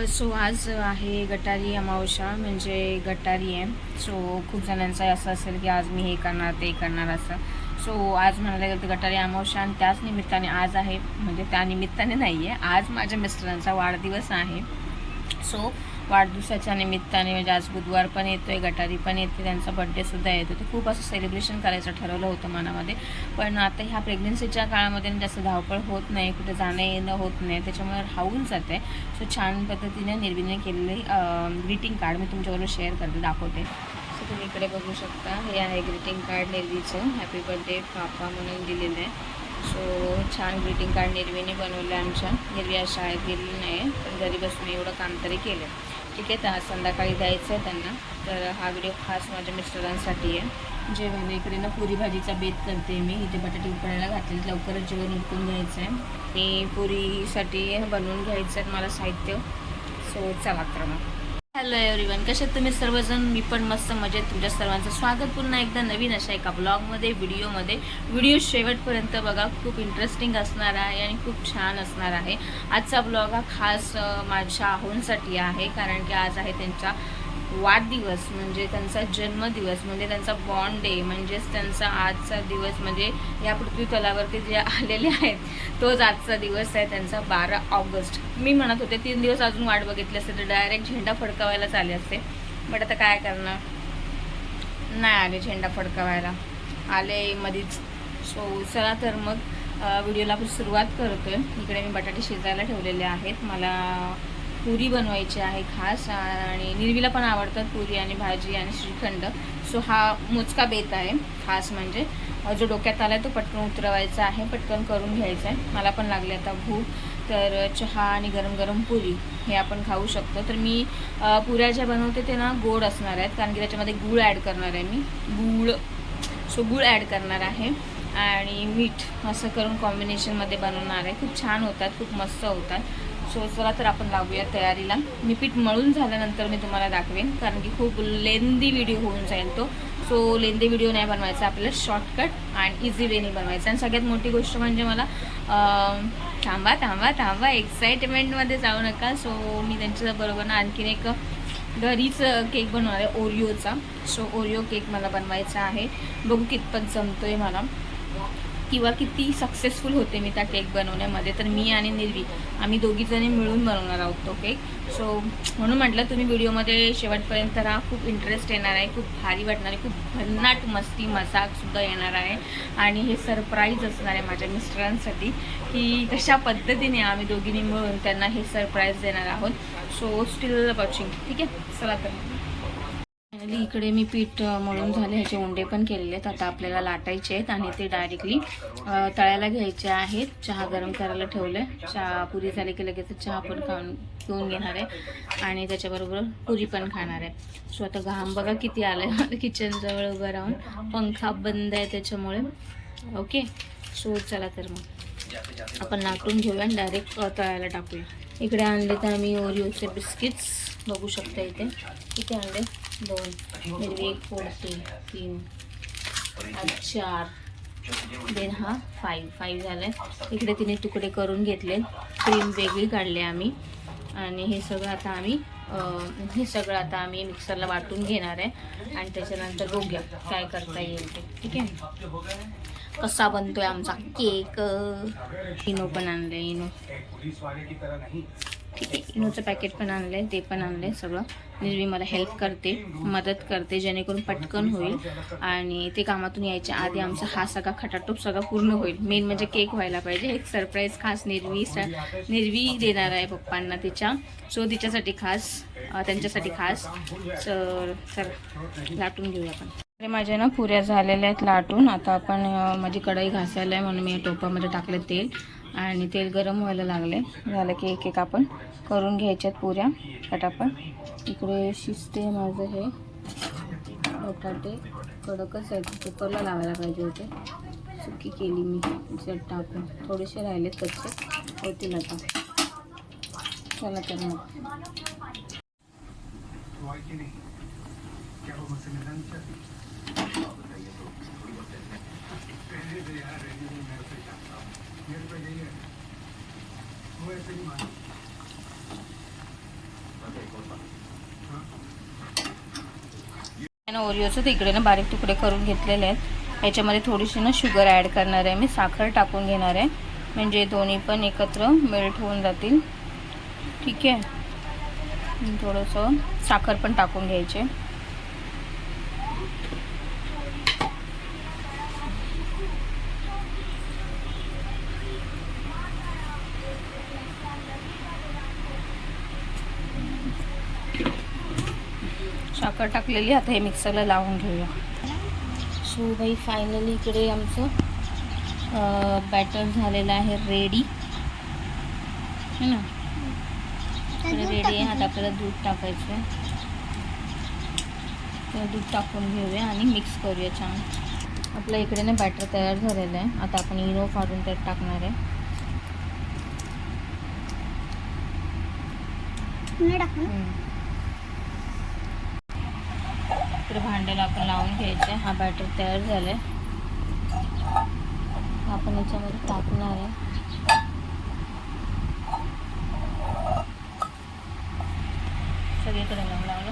So आज आहे गटारी अमावस्या, म्हणजे गटारी आहे. सो खूप जणांचं असं असेल की आज मी हे करणार ते करणार असं. सो आज म्हणायला गेलं तर गटारी अमावस्या, आणि त्याच निमित्ताने आज आहे, म्हणजे त्या निमित्ताने नाही आहे, आज माझ्या मिस्टरांचा वाढदिवस आहे. सो वाढदिवसाच्या निमित्ताने, म्हणजे आज बुधवार पण येतो आहे, गटारी पण येते, त्यांचा बड्डेसुद्धा येतो. तर खूप असं सेलिब्रेशन करायचं ठरवलं होतं मनामध्ये. पण आता ह्या प्रेग्नन्सीच्या काळामध्ये जास्त धावपळ होत नाही, कुठे जाणं येणं होत नाही, त्याच्यामुळे राहून जाते. सो छान पद्धतीने निर्विने केलेले ग्रीटिंग कार्ड मी तुमच्याबरोबर शेअर करते, दाखवते. सो तुम्ही इकडे बघू शकता, हे आहे ग्रीटिंग कार्ड निर्वीचं. हॅपी बर्थडे पापा म्हणून दिलेलं आहे. सो छान ग्रीटिंग कार्ड निर्वीने बनवलं आहे आमच्या. निर्वी आज शाळेत गेलेली नाही, पण घरी बसून एवढं काम तरी केलं. ठीक आहे, तर आज संध्याकाळी द्यायचं आहे त्यांना. तर हा व्हिडिओ खास माझ्या मिस्टरांसाठी आहे. जेवण इकडे ना पुरी भाजीचा बेत करते मी. इथे बटाटे उकडायला घातले, लवकरच जेवण उरकून घ्यायचं आहे. हे पुरीसाठी बनवून घ्यायचं आहे मला साहित्य. सो चला तर मग. हॅलो एव्हरीवन, कसे तुम्ही सर्वजण? मी पण मस्त मजेत. तुमच्या सर्वांचं स्वागत पुन्हा एकदा नवीन अशा एका ब्लॉगमध्ये, व्हिडिओमध्ये. व्हिडिओ शेवटपर्यंत बघा, खूप इंटरेस्टिंग असणार आहे आणि खूप छान असणार आहे. आजचा ब्लॉग हा खास माझ्या आहोंसाठी आहे, कारण की आज आहे त्यांचा वाढदिवस, म्हणजे त्यांचा जन्मदिवस, म्हणजे त्यांचा बॉर्न डे, म्हणजेच त्यांचा आजचा दिवस, म्हणजे या पृथ्वी तलावरती जे आलेले आहेत तोच आजचा दिवस आहे त्यांचा, 12 ऑगस्ट. मी म्हणत होते 3 दिवस अजून वाट बघितली असते तर डायरेक्ट झेंडा फडकावायलाच आले असते, बट आता काय करणार, नाही आले झेंडा फडकावायला, आले मधीच. सो चला तर मग व्हिडिओला आपण सुरुवात करतोय. इकडे मी बटाटे शिजायला ठेवलेले आहेत. मला पुरी बनवायची आहे खास, आणि निर्वीला पण आवडतात पुरी आणि भाजी आणि श्रीखंड. सो हा मोजका बेत आहे खास, म्हणजे जो डोक्यात आला आहे तो पटकन उतरवायचा आहे, पटकन करून घ्यायचा आहे. मला पण लागले आता भूक, तर चहा आणि गरम गरम पुरी हे आपण खाऊ शकतो. तर मी पुऱ्या ज्या बनवते ते ना गोड असणार आहेत, कारण की त्याच्यामध्ये गूळ ॲड करणार आहे मी, गूळ ॲड करणार आहे आणि मीठ, असं करून कॉम्बिनेशनमध्ये बनवणार आहे. खूप छान होतात, खूप मस्त होतात. सो चला तर आपण लागूया तयारीला. मी पीठ मळून झाल्यानंतर मी तुम्हाला दाखवेन, कारण की खूप लेंदी व्हिडिओ होऊन जाईल तो. सो लेंदी व्हिडिओ नाही बनवायचा आपल्याला, शॉर्टकट आणि इझी वेनी बनवायचा. आणि सगळ्यात मोठी गोष्ट म्हणजे मला थांबा एक्साइटमेंटमध्ये जाऊ नका. सो मी त्यांच्याबरोबर ना आणखीन एक घरीच केक बनवणार आहे, ओरिओचा. सो ओरिओ केक मला बनवायचा आहे. बघू कितपत जमतो आहे मला, किंवा किती सक्सेसफुल होते मी त्या केक बनवण्यामध्ये. तर मी आणि निर्वी आम्ही दोघीजणी मिळून बनवणार आहोत तो केक. सो म्हणून म्हटलं तुम्ही व्हिडिओमध्ये शेवटपर्यंत राहा, खूप इंटरेस्ट येणार आहे, खूप भारी वाटणार आहे, खूप भन्नाट मस्ती मजाकसुद्धा येणार आहे. आणि हे सरप्राईज असणार आहे माझ्या मिस्टरांसाठी, की कशा पद्धतीने आम्ही दोघींनी मिळून त्यांना हे सरप्राईज देणार आहोत. सो स्टील वॉचिंग, ठीक आहे, चला तर. इकडे मी पीठ मळून झाले, ह्याचे उंडे पण केलेले आहेत. आता आपल्याला लाटायचे आहेत आणि ते डायरेक्टली तळायला घ्यायचे आहेत. चहा गरम करायला ठेवलं, चहा पुरी झाली की लगेच चहा पण पिऊन घेणार आहे आणि त्याच्याबरोबर पुरी पण खाणार आहे. सो आता घाम बघा किती आलं आहे मला किचनजवळ उभं राहून, पंखा बंद आहे त्याच्यामुळे. ओके, सो चला तर मग आपण लाटून घेऊया आणि डायरेक्ट तळायला टाकूया. इकडे आणले तर आम्ही ओरिओचे बिस्किट्स, बघू शकता इथे किती आणले, 2, निर्वी 1 4 3 4, देन हा 5 झाले. इकडे तिने तुकडे करून घेतले, क्रीम वेगळी काढले आम्ही, आणि हे सगळं आता आम्ही मिक्सरला वाटून घेणार आहे. आणि त्याच्यानंतर बघूया काय करता येईल ते, ठीक आहे. कसा बनतोय आमचा केक. इनो पण आणले, इनो, ठीक आहे, इनोचं पॅकेट पण आणलं आहे, ते पण आणलं आहे सगळं. निर्वी मला हेल्प करते, मदत करते, जेणेकरून पटकन होईल आणि ते कामातून यायच्या आधी आमचा हा सगळा खटाटोप सगळा पूर्ण होईल. मेन म्हणजे केक व्हायला पाहिजे. एक सरप्राईज खास निर्वी देणार आहे पप्पांना तिच्या, सो तिच्यासाठी खास, त्यांच्यासाठी खास. तर लाटून घेऊया आपण. माझ्या ना पुऱ्या झालेल्या आहेत लाटून. आता आपण माझी कढई घासायला आहे, म्हणून मी टोपामध्ये टाकले तेल, आणि तेल गरम व्हायला लागले. झालं की एक एक आपण करून घ्यायच्यात पुऱ्या पटापट. इकडे शिजते माझं हे बटाटे, कडकच आहेत, कुकरला लावायला पाहिजे होते, सुकी केली मी जट टाकून, थोडेसे राहिलेत कच्चे, होतील आता. चला तर मग. ओरिओचं ते इकडे ना बारीक तुकडे करून घेतलेले आहेत. याच्यामध्ये थोडीशी ना शुगर ॲड करणार आहे मी, साखर टाकून घेणार आहे म्हणजे दोन्ही पण एकत्र मेल्ट होऊन जातील. ठीक आहे, थोडंसं साखर पण टाकून घ्यायचे. साखर टाकलेली, आता हे मिक्सरला लावून घेऊया. सो बाई फायनली इकडे आमचं बॅटर झालेलं आहे रेडी है ना. इकडे रेडी आहे. आता आपल्याला दूध टाकायचं आहे, तर दूध टाकून घेऊया आणि मिक्स करूया छान. आपल्या इकडे ना बॅटर तयार झालेलं आहे. आता आपण इनो फाडून त्यात टाकणार आहे. इकडे भांड्याला आपण लावून घ्यायचं आहे. हा बॅटर तयार झाला आहे, आपण याच्यामध्ये टाकणार आहे. सगळीकडे लावून लावलं.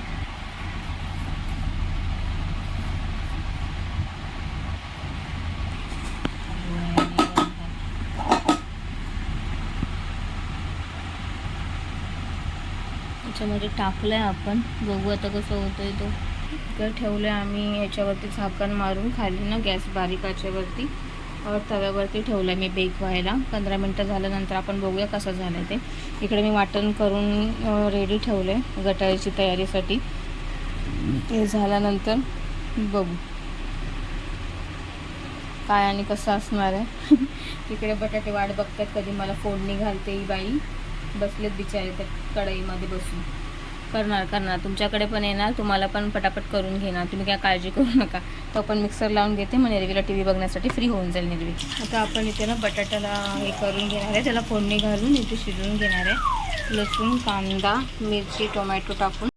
याच्यामध्ये टाकलं आहे आपण, बघू आता कसं होतंय. तो इकडे ठेवलं आहे आम्ही याच्यावरती झाकण मारून, खाली ना गॅस बारीक आचेवरती तव्यावरती ठेवलं आहे मी बेक व्हायला. 15 मिनटं झाल्यानंतर आपण बघूया कसं झालं आहे ते. इकडे मी वाटण करून रेडी ठेवलं आहे गटारीची तयारीसाठी. ते झाल्यानंतर बघू काय आणि कसं असणार आहे. इकडे बटाटे वाट बघतात कधी मला फोडणी घालते ही बाई. बसलेत बिचारे त्या कढईमध्ये बसून. करणार तुमच्याकडे पण येणार, तुम्हाला पण पटापट करून घेणार, तुम्ही काय काळजी करू नका. तो आपण मिक्सर लावून घेते, मग निर्वीला टी व्ही बघण्यासाठी फ्री होऊन जाईल निर्वी. आता आपण इथे ना बटाट्याला हे करून घेणार आहे, त्याला फोडणी घालून इथे शिजवून घेणार आहे. लसूण, कांदा, मिरची, टोमॅटो टाकून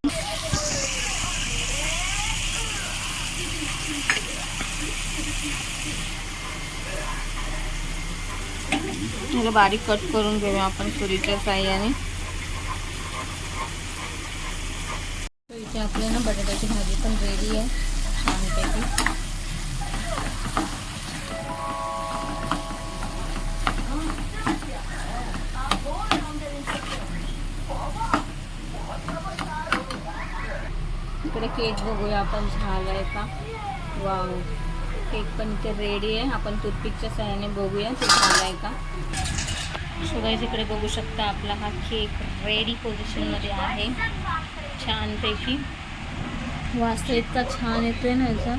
याला बारीक कट करून घेऊया आपण सुरीच्या साहाय्याने. इथे आपल्या ना बटाट्याची भाजी पण रेडी आहे छानपैकी. इकडे केक बघूया आपण झालाय का. वाव, केक पण इथे रेडी आहे. आपण टूथपिकच्या साहाय्याने बघूया ते झालाय का. सो गाईज इकडे बघू शकता आपला हा केक रेडी पोझिशनमध्ये आहे छानपैकी. वास तर इतका छान येतोय ना याचा.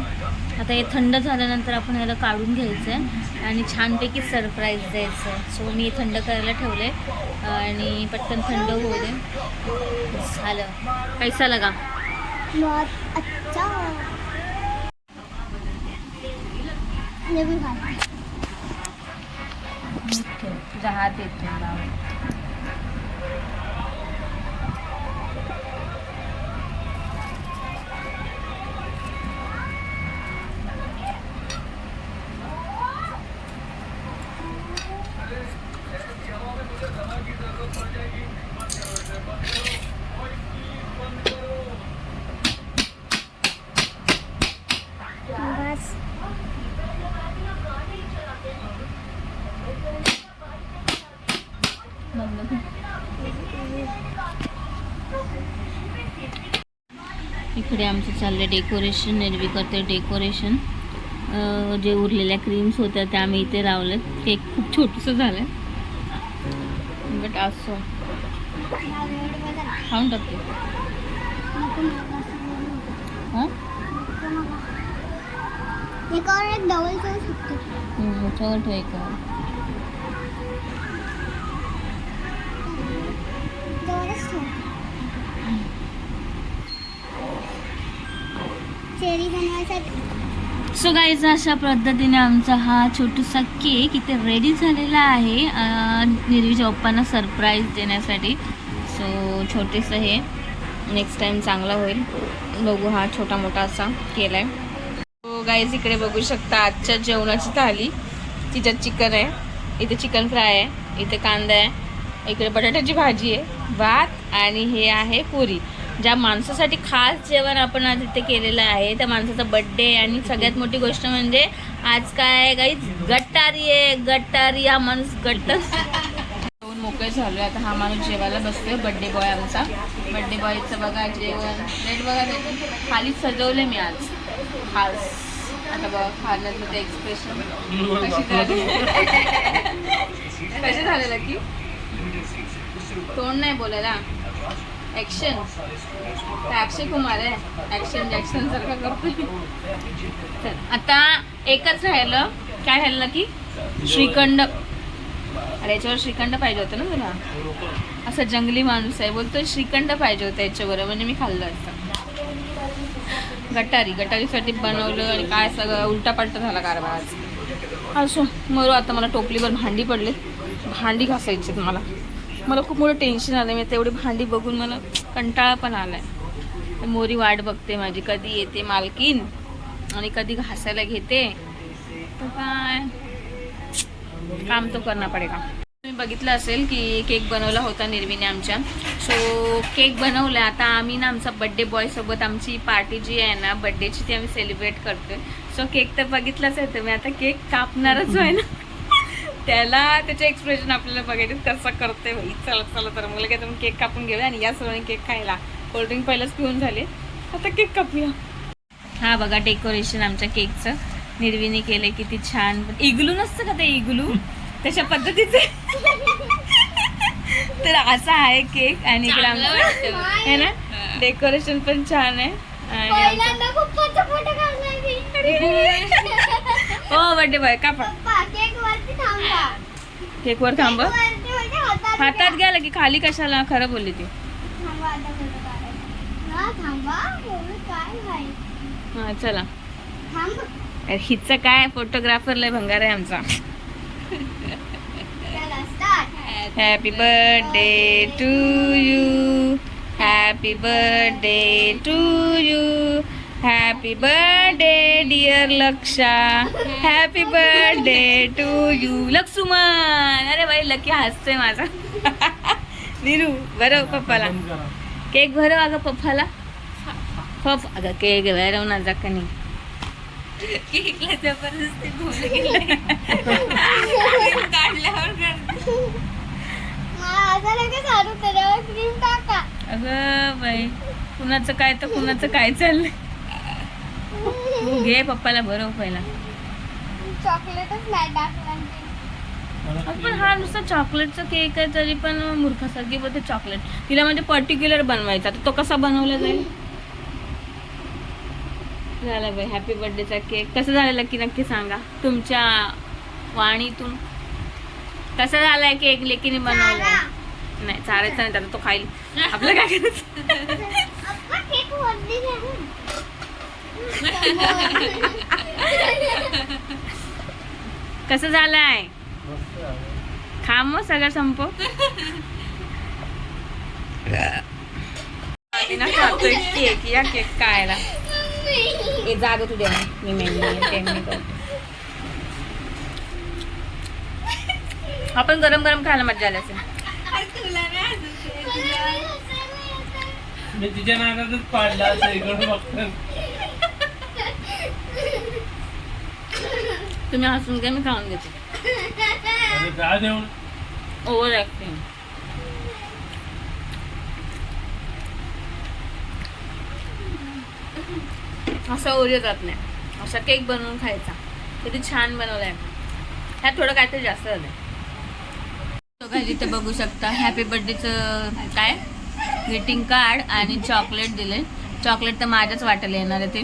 आता हे थंड झाल्यानंतर आपण याला काढून घ्यायचं आहे आणि छानपैकी सरप्राईज द्यायचं आहे. सो मी थंड करायला ठेवलं आहे आणि पटकन थंड होऊ दे. झालं. कैसा लगा? बहुत अच्छा. जहाज येतो इकडे आमचं चाललं डेकोरेशन. निर्वी करते डेकोरेशन. जे उरलेल्या क्रीम्स होत्या त्या आम्ही इथे लावल्यात. केक खूप छोटंसं झालं आहे बट असं खाऊन टाकते. हां एक डबल करू शकतो. ह्याच्यावर ठेव एक. सो गाईज अशा पद्धतीने आमचा हा छोटूसा केक इथे रेडी झालेला आहे निर्वीच्या पप्पांना सरप्राईज देण्यासाठी. सो छोटेसं हे नेक्स्ट टाइम चांगला होईल. बघू, हा छोटा मोठा असा केला आहे. सो गाईज इकडे बघू शकता आजच्या जेवणाची थाली. तिच्यात चिकन आहे, इथे चिकन फ्राय आहे, इथे कांदा आहे, इकडे बटाट्याची भाजी आहे, भात आणि हे आहे पुरी. ज्या माणसासाठी खास जेवण आपण आज इथे केलेलं आहे त्या माणसाचा बर्थडे. आणि सगळ्यात मोठी गोष्ट म्हणजे आज काय काही गट्टारी आहे. गट्टारी हा माणूस जेवण मोकळे झालो. आता हा माणूस जेवायला बसतोय. बर्थडे बॉय आमचा. बर्थडे बॉयचं बघा जेवण रेट बघा. खाली सजवले मी आज खास. आता बघा खाण्यातलं ते एक्सप्रेशन कसे झालेलं की तोंड नाही बोलायला. ॲक्शन अक्षय कुमार आहे. ॲक्शन जॅक्शन सारखं करतो. आता एकच राहिलं. काय राहिलं की श्रीखंड. अरे याच्यावर श्रीखंड पाहिजे होतं ना तुला. असं जंगली माणूस आहे बोलतो श्रीखंड पाहिजे होतं याच्यावर म्हणजे मी खाल्लं असतं. गटारीसाठी बनवलं आणि काय सगळं उलटापालटा झाला कारभार आज. असो मरू. आता मला टोपलीवर भांडी पडले. भांडी घासायची मला खूप मोठं टेन्शन आलं. मी तेवढी भांडी बघून मला कंटाळा पण आला आहे. मोरी वाट बघते माझी कधी येते मालकीन आणि कधी घासायला घेते. तर काय काम तो करणं पडेगा. तुम्ही बघितलं असेल की केक बनवला होता निर्वीने आमच्या. सो केक बनवला. आता आम्ही ना आमचा बड्डे बॉयसोबत आमची पार्टी जी आहे ना बड्डेची ती आम्ही सेलिब्रेट करतोय. सो केक तर बघितलंच आहे तुम्ही. आता केक कापणारच आहे ना त्याला त्याचे एक्सप्रेशन आपल्याला बघायचे कसं करते भाई. चला तर मला काय तुम्ही केक कापून घेऊया आणि या सर्वांनी केक खायला. कोल्ड्रिंक पहिलंच पिऊन झाले. आता केक कापूया. हा बघा डेकोरेशन आमच्या केकचं निर्वीने केले. किती छान. इग्लू नसतं का ते इग्लू तशा पद्धतीचे. तर असा आहे केक. आणि इकडे आमचं आहे ना डेकोरेशन पण छान आहे. आणि हो बर्थडे बॉय कापा. केकवर थांब. हातात घ्यायला की खाली कशाला. खरं बोलली ती. हा चला. हिचं काय फोटोग्राफर लय भंगार आहे आमचा. Happy birthday to you. Happy birthday to you. Happy birthday dear Laksha. Happy birthday to you Lakshman. अरे बाई लकी हसतोय माझा. निरू भरव पप्पाला केक. भरव अगं पप्पाला. अगं केक भरव ना जखनी. केकला जबरदस्ती अगं बाई कुणाचं काय तर कुणाचं काय चाललंय. तू घे पप्पाला भरव पहिला. चॉकलेटच नाही टाकलं. पण हा नुसता चॉकलेटचा केक आहे तरी पण मूर्खासारखी बोलते चॉकलेट. तिला म्हणजे पर्टिक्युलर बनवायचा. तर तो कसा बनवला जाईल. झाला बाई हॅपी बर्थडेचा केक. कसं झालेला की नक्की सांगा तुमच्या वाणीतून. कसा झालाय केक लेकीने बनवलाय. नाही चालायचं नाही त्याला. तो खाईल. आपलं काय करायचं. कसं झालंय. खा मग सगळं संपव. ना खातोय केक. या केक खायला. हे जाग तुझ्या मी मेहंदी. आपण गरम गरम खायला मजा आली असेल. मी तिच्या नाकातच पाडला इकडून बघतो. तुम्ही हसून घ्या मी खाऊन घेते. Over acting. असा ओरिओ जात नाही. असा केक बनवून खायचा. किती छान बनवलाय. ह्यात थोडं काहीतरी जास्त झालंय. इथे बघू शकता हॅपी बर्थडेचं काय ग्रीटिंग कार्ड आणि चॉकलेट दिले. चॉकलेट तर माझ्याच वाटायला येणार आहे ते.